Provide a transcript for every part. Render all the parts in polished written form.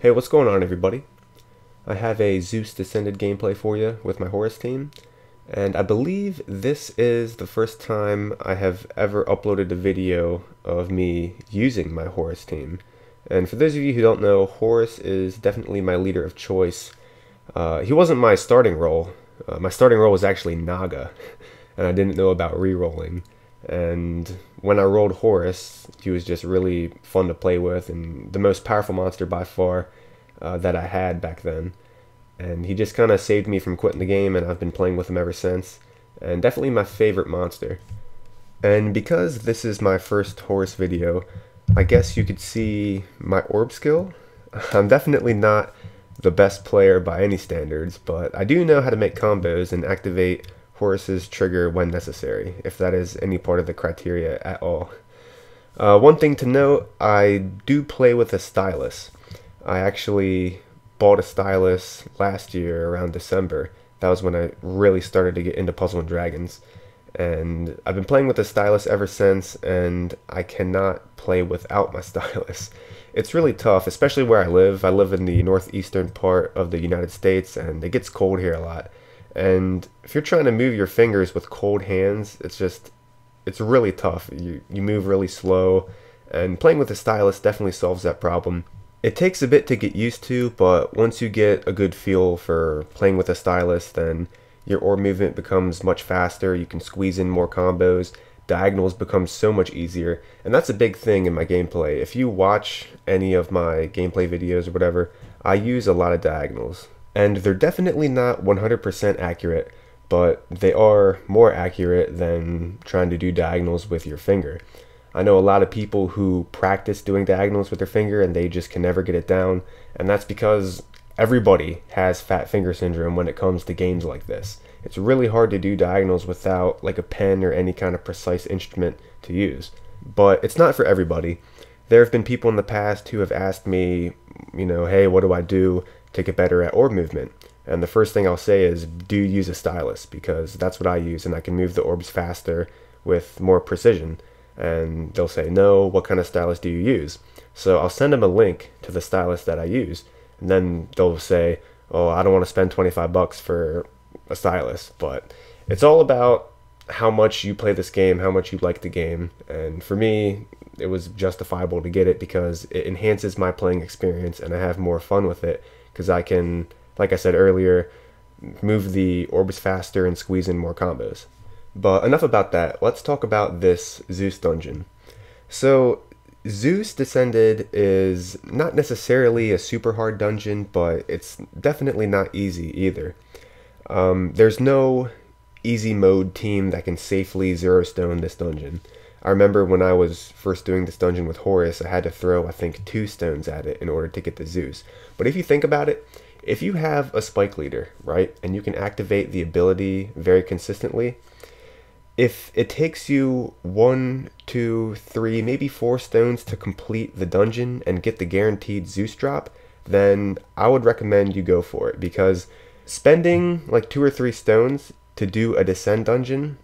Hey, what's going on, everybody? I have a Zeus Descended gameplay for you with my Horus team, and I believe this is the first time I have ever uploaded a video of me using my Horus team. And for those of you who don't know, Horus is definitely my leader of choice. He wasn't my starting role. My starting role was actually Naga, and I didn't know about re-rolling. And when I rolled Horus, he was just really fun to play with and the most powerful monster by far that I had back then. And he just kind of saved me from quitting the game, and I've been playing with him ever since. And definitely my favorite monster. And because this is my first Horus video, I guess you could see my orb skill. I'm definitely not the best player by any standards, but I do know how to make combos and activate Horus's trigger when necessary, if that is any part of the criteria at all. One thing to note, I do play with a stylus. I actually bought a stylus last year around December. That was when I really started to get into Puzzle and Dragons. And I've been playing with the stylus ever since, and I cannot play without my stylus. It's really tough, especially where I live. I live in the northeastern part of the United States, and it gets cold here a lot. And if you're trying to move your fingers with cold hands, it's really tough. You move really slow, and playing with a stylus definitely solves that problem. It takes a bit to get used to, but once you get a good feel for playing with a stylus, then your orb movement becomes much faster. You can squeeze in more combos. Diagonals become so much easier, and that's a big thing in my gameplay. If you watch any of my gameplay videos or whatever, I use a lot of diagonals. And they're definitely not 100% accurate, but they are more accurate than trying to do diagonals with your finger. I know a lot of people who practice doing diagonals with their finger and they just can never get it down, and that's because everybody has fat finger syndrome when it comes to games like this. It's really hard to do diagonals without like a pen or any kind of precise instrument to use. But it's not for everybody. There have been people in the past who have asked me, hey, what do I do to get better at orb movement? And the first thing I'll say is, do use a stylus, because that's what I use, and I can move the orbs faster with more precision. And they'll say, no, what kind of stylus do you use? So I'll send them a link to the stylus that I use, and then they'll say, oh, I don't want to spend 25 bucks for a stylus. But it's all about how much you play this game, how much you like the game. And for me, it was justifiable to get it because it enhances my playing experience and I have more fun with it because I can, like I said earlier, move the orbs faster and squeeze in more combos. But enough about that. Let's talk about this Zeus dungeon. So Zeus Descended is not necessarily a super hard dungeon, but it's definitely not easy either. There's no easy mode team that can safely zero stone this dungeon. I remember when I was first doing this dungeon with Horus, I had to throw, I think, 2 stones at it in order to get the Zeus. But if you think about it, if you have a spike leader, right, and you can activate the ability very consistently, if it takes you 1, 2, 3, maybe 4 stones to complete the dungeon and get the guaranteed Zeus drop, then I would recommend you go for it, because spending like 2 or 3 stones to do a descend dungeon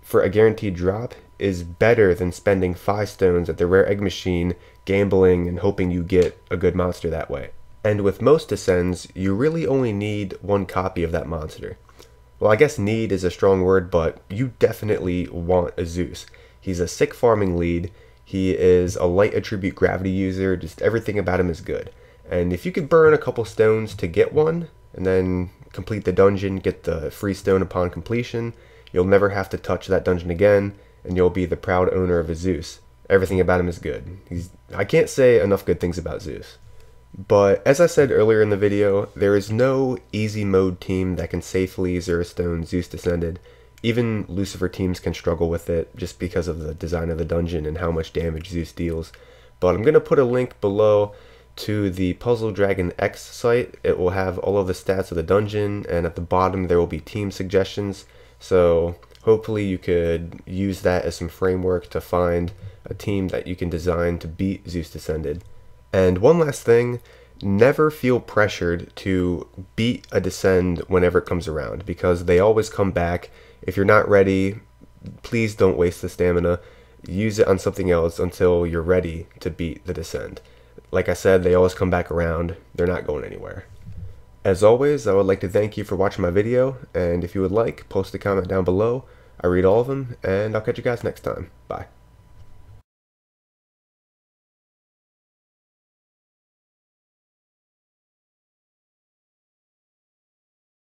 for a guaranteed drop is better than spending 5 stones at the rare egg machine, gambling and hoping you get a good monster that way. And with most descends, you really only need 1 copy of that monster. Well, I guess need is a strong word, but you definitely want a Zeus. He's a sick farming lead. He is a light attribute gravity user. Just everything about him is good. And if you could burn a couple stones to get one, and then complete the dungeon, get the free stone upon completion, you'll never have to touch that dungeon again, and you'll be the proud owner of a Zeus. Everything about him is good. I can't say enough good things about Zeus. But as I said earlier in the video, there is no easy mode team that can safely zero stone Zeus Descended. Even Lucifer teams can struggle with it just because of the design of the dungeon and how much damage Zeus deals. But I'm going to put a link below to the Puzzle Dragon X site. It will have all of the stats of the dungeon, and at the bottom there will be team suggestions. So hopefully you could use that as some framework to find a team that you can design to beat Zeus Descended. And one last thing, never feel pressured to beat a descend whenever it comes around, because they always come back. If you're not ready, please don't waste the stamina. Use it on something else until you're ready to beat the descend. like I said, they always come back around. They're not going anywhere. As always, I would like to thank you for watching my video, and if you would like, post a comment down below. I read all of them, and I'll catch you guys next time. Bye.